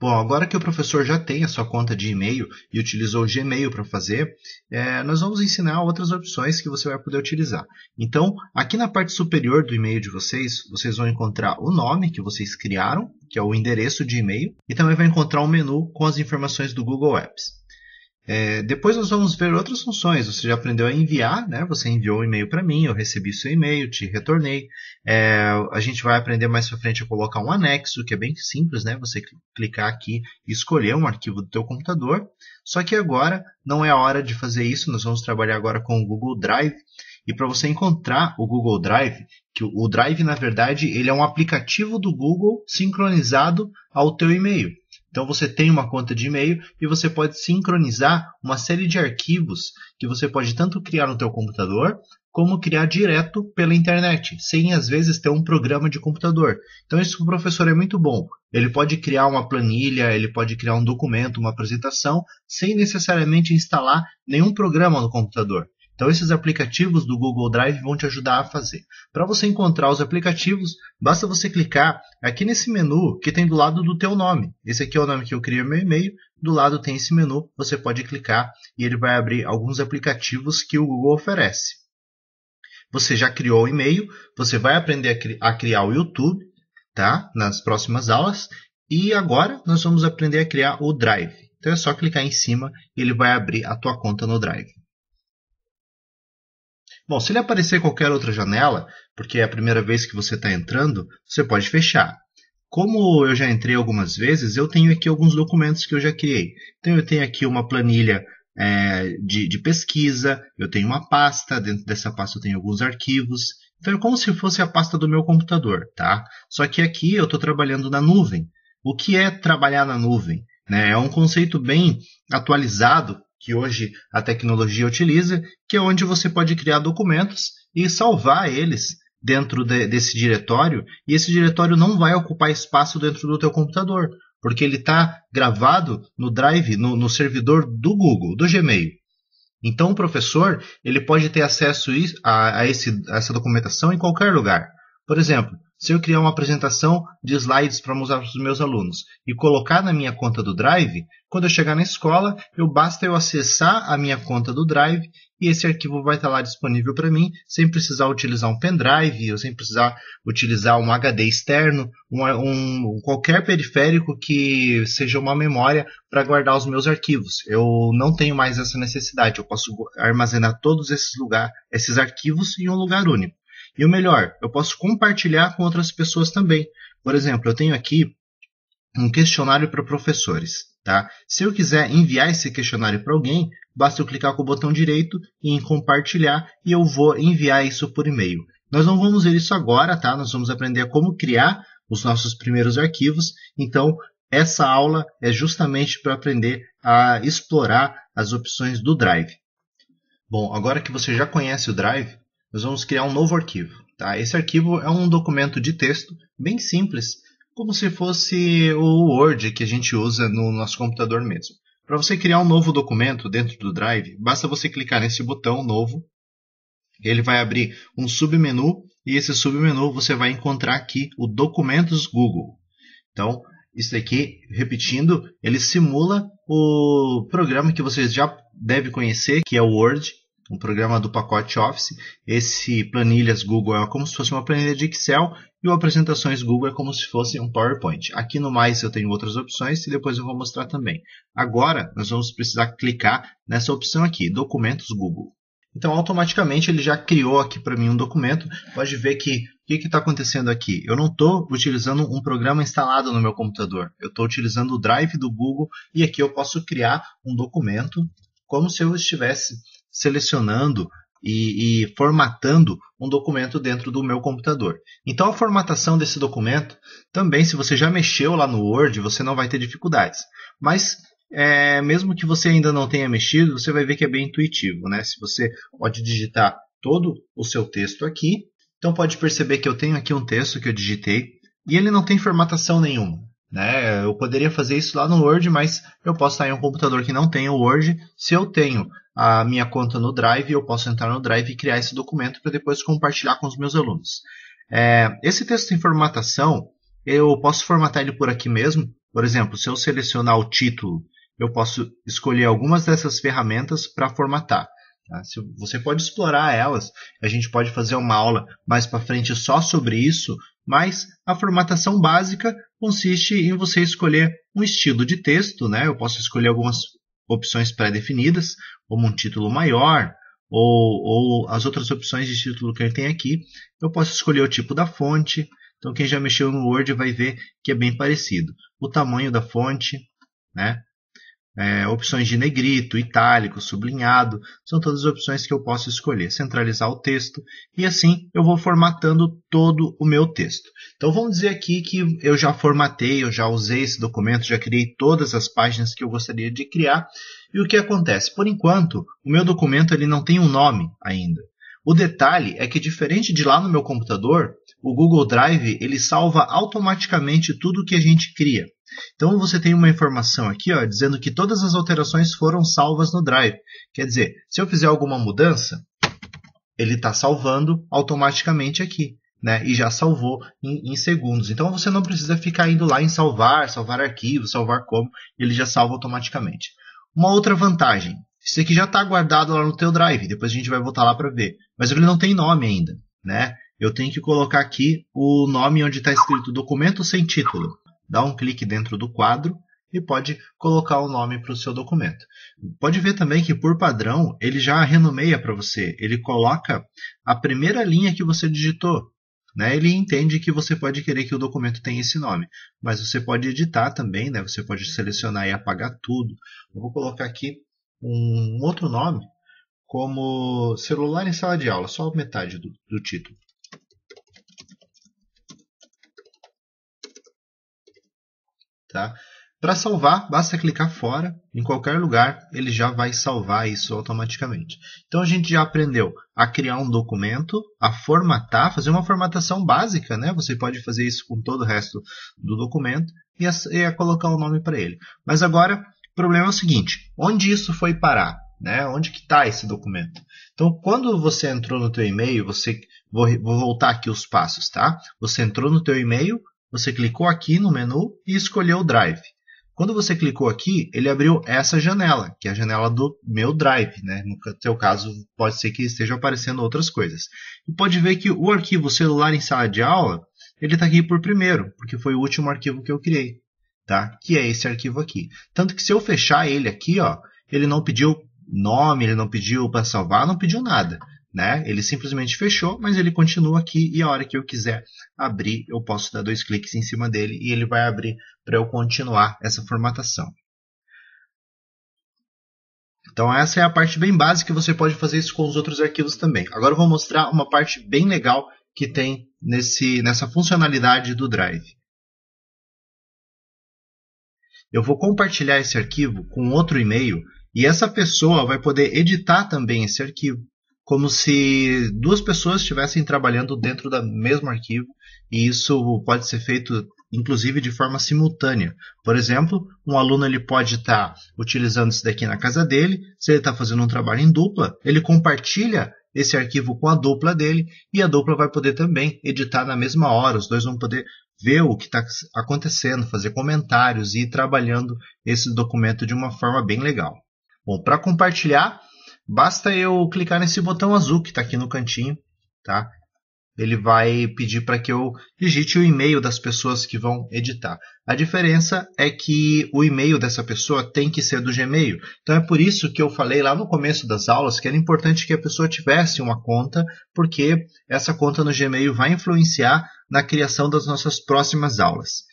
Bom, agora que o professor já tem a sua conta de e-mail e utilizou o Gmail para fazer, nós vamos ensinar outras opções que você vai poder utilizar. Então, aqui na parte superior do e-mail de vocês, vocês vão encontrar o nome que vocês criaram, que é o endereço de e-mail, e também vai encontrar um menu com as informações do Google Apps. Depois nós vamos ver outras funções. Você já aprendeu a enviar, né? Você enviou um e-mail para mim, eu recebi seu e-mail, te retornei. A gente vai aprender mais para frente a colocar um anexo, que é bem simples, né? Você clicar aqui e escolher um arquivo do teu computador. Só que agora não é a hora de fazer isso, nós vamos trabalhar agora com o Google Drive. E para você encontrar o Google Drive, que o Drive, na verdade, ele é um aplicativo do Google sincronizado ao teu e-mail. Então você tem uma conta de e-mail e você pode sincronizar uma série de arquivos que você pode tanto criar no teu computador, como criar direto pela internet, sem às vezes ter um programa de computador. Então isso para o professor é muito bom. Ele pode criar uma planilha, ele pode criar um documento, uma apresentação, sem necessariamente instalar nenhum programa no computador. Então esses aplicativos do Google Drive vão te ajudar a fazer. Para você encontrar os aplicativos, basta você clicar aqui nesse menu que tem do lado do teu nome. Esse aqui é o nome que eu criei no meu e-mail. Do lado tem esse menu, você pode clicar e ele vai abrir alguns aplicativos que o Google oferece. Você já criou o e-mail, você vai aprender a criar o YouTube, tá? Nas próximas aulas. E agora nós vamos aprender a criar o Drive. Então é só clicar em cima e ele vai abrir a tua conta no Drive. Bom, se ele aparecer qualquer outra janela, porque é a primeira vez que você está entrando, você pode fechar. Como eu já entrei algumas vezes, eu tenho aqui alguns documentos que eu já criei. Então eu tenho aqui uma planilha de pesquisa, eu tenho uma pasta, dentro dessa pasta eu tenho alguns arquivos. Então é como se fosse a pasta do meu computador, tá? Só que aqui eu estou trabalhando na nuvem. O que é trabalhar na nuvem? É um conceito bem atualizado que hoje a tecnologia utiliza, que é onde você pode criar documentos e salvar eles dentro desse diretório, e esse diretório não vai ocupar espaço dentro do teu computador, porque ele está gravado no Drive, no servidor do Google, do Gmail. Então o professor ele pode ter acesso a essa documentação em qualquer lugar. Por exemplo, se eu criar uma apresentação de slides para mostrar para os meus alunos e colocar na minha conta do Drive, quando eu chegar na escola, basta eu acessar a minha conta do Drive e esse arquivo vai estar lá disponível para mim, sem precisar utilizar um pendrive, ou sem precisar utilizar um HD externo, qualquer periférico que seja uma memória para guardar os meus arquivos. Eu não tenho mais essa necessidade, eu posso armazenar todos esses arquivos em um lugar único. E o melhor, eu posso compartilhar com outras pessoas também. Por exemplo, eu tenho aqui um questionário para professores. Tá? Se eu quiser enviar esse questionário para alguém, basta eu clicar com o botão direito em compartilhar e eu vou enviar isso por e-mail. Nós não vamos ver isso agora, tá? Nós vamos aprender como criar os nossos primeiros arquivos. Então, essa aula é justamente para aprender a explorar as opções do Drive. Bom, agora que você já conhece o Drive, nós vamos criar um novo arquivo. Tá? Esse arquivo é um documento de texto bem simples, como se fosse o Word que a gente usa no nosso computador mesmo. Para você criar um novo documento dentro do Drive, basta você clicar nesse botão novo. Ele vai abrir um submenu e esse submenu você vai encontrar aqui o Documentos Google. Então, isso aqui, repetindo, ele simula o programa que vocês já devem conhecer, que é o Word, um programa do pacote Office. Esse Planilhas Google é como se fosse uma planilha de Excel e o Apresentações Google é como se fosse um PowerPoint. Aqui no mais eu tenho outras opções e depois eu vou mostrar também. Agora nós vamos precisar clicar nessa opção aqui, Documentos Google. Então automaticamente ele já criou aqui para mim um documento. Pode ver que o que está acontecendo aqui? Eu não estou utilizando um programa instalado no meu computador. Eu estou utilizando o Drive do Google e aqui eu posso criar um documento como se eu estivesse selecionando e formatando um documento dentro do meu computador. Então a formatação desse documento, também se você já mexeu lá no Word, você não vai ter dificuldades. Mas mesmo que você ainda não tenha mexido, você vai ver que é bem intuitivo, né? Se você pode digitar todo o seu texto aqui, então pode perceber que eu tenho aqui um texto que eu digitei e ele não tem formatação nenhuma. Né? Eu poderia fazer isso lá no Word, mas eu posso estar em um computador que não tem o Word. Se eu tenho a minha conta no Drive, eu posso entrar no Drive e criar esse documento para depois compartilhar com os meus alunos. Esse texto em formatação, eu posso formatar ele por aqui mesmo, Por exemplo, se eu selecionar o título, eu posso escolher algumas dessas ferramentas para formatar. Tá? Você pode explorar elas, a gente pode fazer uma aula mais para frente só sobre isso, mas a formatação básica consiste em você escolher um estilo de texto, né? Eu posso escolher algumas opções pré-definidas, como um título maior, ou as outras opções de título que ele tem aqui. Eu posso escolher o tipo da fonte, então quem já mexeu no Word vai ver que é bem parecido. O tamanho da fonte, né? Opções de negrito, itálico, sublinhado, são todas as opções que eu posso escolher. Centralizar o texto e assim eu vou formatando todo o meu texto. Então vamos dizer aqui que eu já formatei, eu já usei esse documento, já criei todas as páginas que eu gostaria de criar. E o que acontece? Por enquanto, o meu documento ele não tem um nome ainda. O detalhe é que, diferente de lá no meu computador, o Google Drive ele salva automaticamente tudo que a gente cria. Então você tem uma informação aqui, ó, dizendo que todas as alterações foram salvas no Drive. Quer dizer, se eu fizer alguma mudança, ele está salvando automaticamente aqui, né? E já salvou em segundos. Então você não precisa ficar indo lá em salvar arquivo, salvar como, ele já salva automaticamente. Uma outra vantagem, isso aqui já está guardado lá no teu Drive, depois a gente vai voltar lá para ver. Mas ele não tem nome ainda, né? Eu tenho que colocar aqui o nome onde está escrito documento sem título. Dá um clique dentro do quadro e pode colocar o nome para o seu documento. Pode ver também que, por padrão, ele já renomeia para você. Ele coloca a primeira linha que você digitou. Né? Ele entende que você pode querer que o documento tenha esse nome. Mas você pode editar também, né? Você pode selecionar e apagar tudo. Eu vou colocar aqui um outro nome, como celular em sala de aula, só metade do título. Tá? Para salvar, basta clicar fora, em qualquer lugar, ele já vai salvar isso automaticamente. Então a gente já aprendeu a criar um documento, a formatar, fazer uma formatação básica, né? Você pode fazer isso com todo o resto do documento e a colocar o nome para ele. Mas agora, o problema é o seguinte, onde isso foi parar? Né? Onde que está esse documento? Então, quando você entrou no teu e-mail, vou voltar aqui os passos, tá? Você entrou no teu e-mail, você clicou aqui no menu e escolheu o Drive. Quando você clicou aqui, ele abriu essa janela, que é a janela do meu Drive. Né? No seu caso, pode ser que estejam aparecendo outras coisas. E pode ver que o arquivo celular em sala de aula, ele está aqui por primeiro, porque foi o último arquivo que eu criei. Tá? Que é esse arquivo aqui. Tanto que se eu fechar ele aqui, ó, ele não pediu nome, ele não pediu para salvar, não pediu nada. Né? Ele simplesmente fechou, mas ele continua aqui e a hora que eu quiser abrir, eu posso dar 2 cliques em cima dele e ele vai abrir para eu continuar essa formatação. Então essa é a parte bem básica, você pode fazer isso com os outros arquivos também. Agora eu vou mostrar uma parte bem legal que tem nessa funcionalidade do Drive. Eu vou compartilhar esse arquivo com outro e-mail e essa pessoa vai poder editar também esse arquivo. Como se 2 pessoas estivessem trabalhando dentro do mesmo arquivo, e isso pode ser feito, inclusive, de forma simultânea. Por exemplo, um aluno ele pode estar utilizando isso daqui na casa dele, se ele está fazendo um trabalho em dupla, ele compartilha esse arquivo com a dupla dele, e a dupla vai poder também editar na mesma hora, os dois vão poder ver o que está acontecendo, fazer comentários e ir trabalhando esse documento de uma forma bem legal. Bom, para compartilhar, basta eu clicar nesse botão azul que está aqui no cantinho, tá? Ele vai pedir para que eu digite o e-mail das pessoas que vão editar. A diferença é que o e-mail dessa pessoa tem que ser do Gmail. Então é por isso que eu falei lá no começo das aulas que era importante que a pessoa tivesse uma conta, porque essa conta no Gmail vai influenciar na criação das nossas próximas aulas.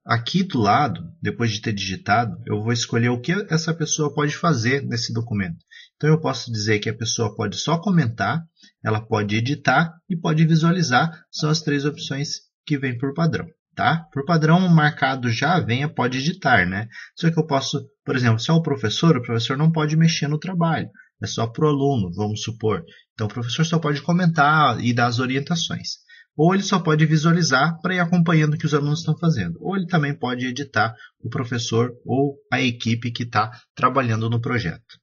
Aqui do lado, depois de ter digitado, eu vou escolher o que essa pessoa pode fazer nesse documento. Então eu posso dizer que a pessoa pode só comentar, ela pode editar e pode visualizar. São as 3 opções que vêm por padrão. Tá? Por padrão, marcado já venha, pode editar. Né? Só que eu posso, por exemplo, se é o professor não pode mexer no trabalho. É só para o aluno, vamos supor. Então o professor só pode comentar e dar as orientações. Ou ele só pode visualizar para ir acompanhando o que os alunos estão fazendo. Ou ele também pode editar o professor ou a equipe que está trabalhando no projeto.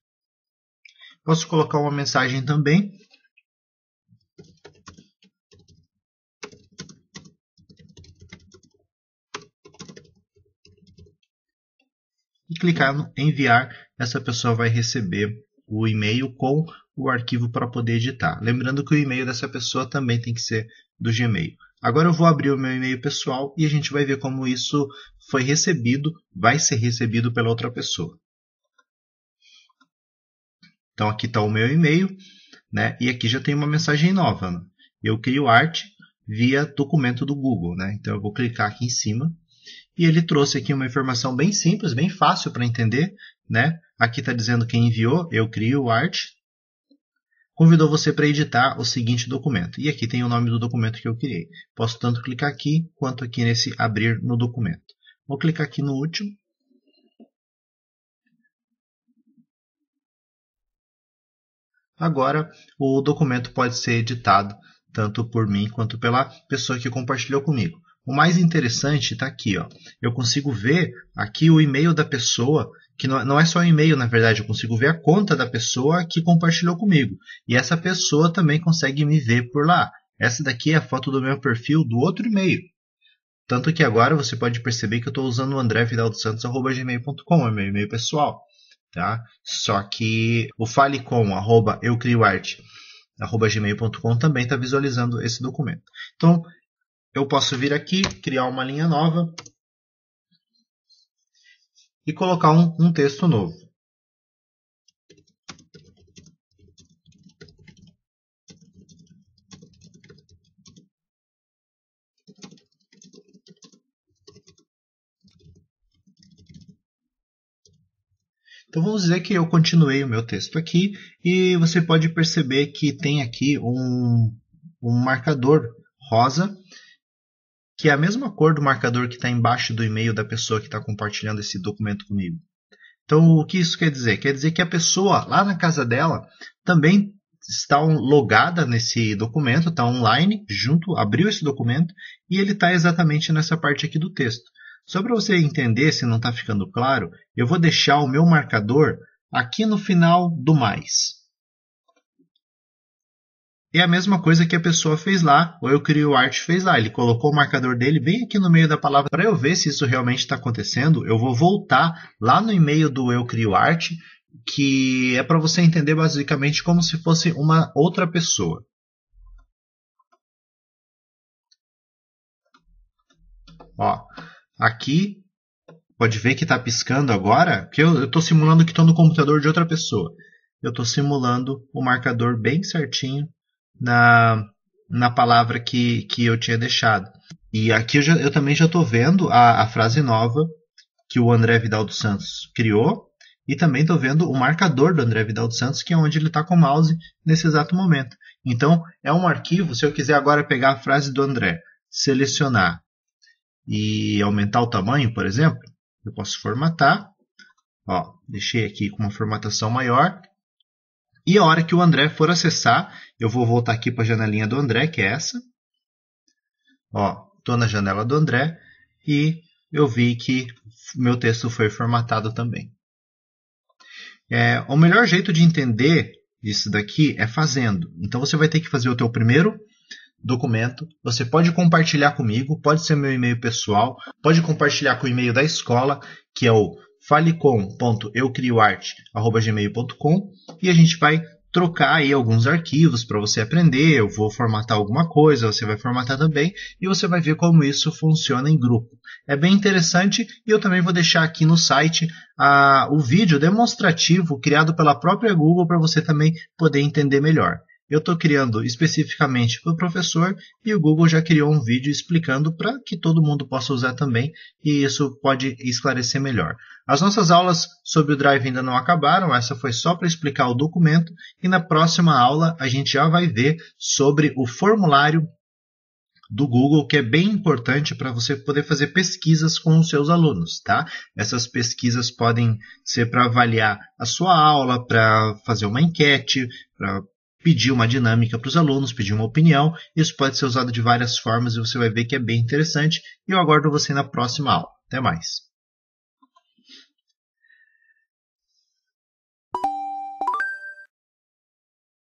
Posso colocar uma mensagem também. clicar no enviar. Essa pessoa vai receber o e-mail com o arquivo para poder editar. Lembrando que o e-mail dessa pessoa também tem que ser do Gmail. Agora eu vou abrir o meu e-mail pessoal e a gente vai ver como isso foi recebido, vai ser recebido pela outra pessoa. Então aqui está o meu e-mail, né? E aqui já tem uma mensagem nova, né? Eu crio arte via documento do Google, né? Então eu vou clicar aqui em cima e ele trouxe aqui uma informação bem simples, bem fácil para entender, né? Aqui está dizendo quem enviou, eu crio arte, convidou você para editar o seguinte documento. E aqui tem o nome do documento que eu criei. Posso tanto clicar aqui quanto aqui nesse abrir no documento. Vou clicar aqui no último. Agora o documento pode ser editado tanto por mim quanto pela pessoa que compartilhou comigo. O mais interessante está aqui, ó. Eu consigo ver aqui o e-mail da pessoa, que não é só o e-mail, na verdade, eu consigo ver a conta da pessoa que compartilhou comigo. E essa pessoa também consegue me ver por lá. Essa daqui é a foto do meu perfil do outro e-mail. Tanto que agora você pode perceber que eu estou usando o andrevidaldosantos@gmail.com, é meu e-mail pessoal. Tá? Só que o falecom@eucrioarte@gmail.com também está visualizando esse documento. Então, eu posso vir aqui, criar uma linha nova e colocar um texto novo. Então vamos dizer que eu continuei o meu texto aqui e você pode perceber que tem aqui um marcador rosa, que é a mesma cor do marcador que está embaixo do e-mail da pessoa que está compartilhando esse documento comigo. Então o que isso quer dizer? Quer dizer que a pessoa lá na casa dela também está logada nesse documento, está online, abriu esse documento e ele está exatamente nessa parte aqui do texto. Só para você entender, se não está ficando claro, eu vou deixar o meu marcador aqui no final do mais. É a mesma coisa que a pessoa fez lá, ou eu crio arte fez lá. Ele colocou o marcador dele bem aqui no meio da palavra. Para eu ver se isso realmente está acontecendo, eu vou voltar lá no e-mail do eu crio arte, que é para você entender basicamente como se fosse uma outra pessoa. Ó, aqui, pode ver que está piscando agora, porque eu estou simulando que estou no computador de outra pessoa. Eu estou simulando o marcador bem certinho na palavra que eu tinha deixado. E aqui eu também já estou vendo a frase nova que o André Vidal dos Santos criou. E também estou vendo o marcador do André Vidal dos Santos, que é onde ele está com o mouse nesse exato momento. Então, é um arquivo, se eu quiser agora pegar a frase do André, selecionar e aumentar o tamanho, por exemplo, eu posso formatar. Ó, deixei aqui com uma formatação maior. E a hora que o André for acessar, eu vou voltar aqui para a janelinha do André, que é essa. Estou na janela do André e eu vi que meu texto foi formatado também. O melhor jeito de entender isso daqui é fazendo. Então você vai ter que fazer o teu primeiro documento. Você pode compartilhar comigo, pode ser meu e-mail pessoal, pode compartilhar com o e-mail da escola, que é o falecom.eucrioarte@gmail.com, e a gente vai trocar aí alguns arquivos para você aprender. Eu vou formatar alguma coisa, você vai formatar também, e você vai ver como isso funciona em grupo. É bem interessante e eu também vou deixar aqui no site o vídeo demonstrativo criado pela própria Google para você também poder entender melhor. Eu estou criando especificamente para o professor e o Google já criou um vídeo explicando para que todo mundo possa usar também, e isso pode esclarecer melhor. As nossas aulas sobre o Drive ainda não acabaram, essa foi só para explicar o documento, e na próxima aula a gente já vai ver sobre o formulário do Google, que é bem importante para você poder fazer pesquisas com os seus alunos, tá? Essas pesquisas podem ser para avaliar a sua aula, para fazer uma enquete, para pedir uma dinâmica para os alunos, pedir uma opinião. Isso pode ser usado de várias formas e você vai ver que é bem interessante. E eu aguardo você na próxima aula. Até mais!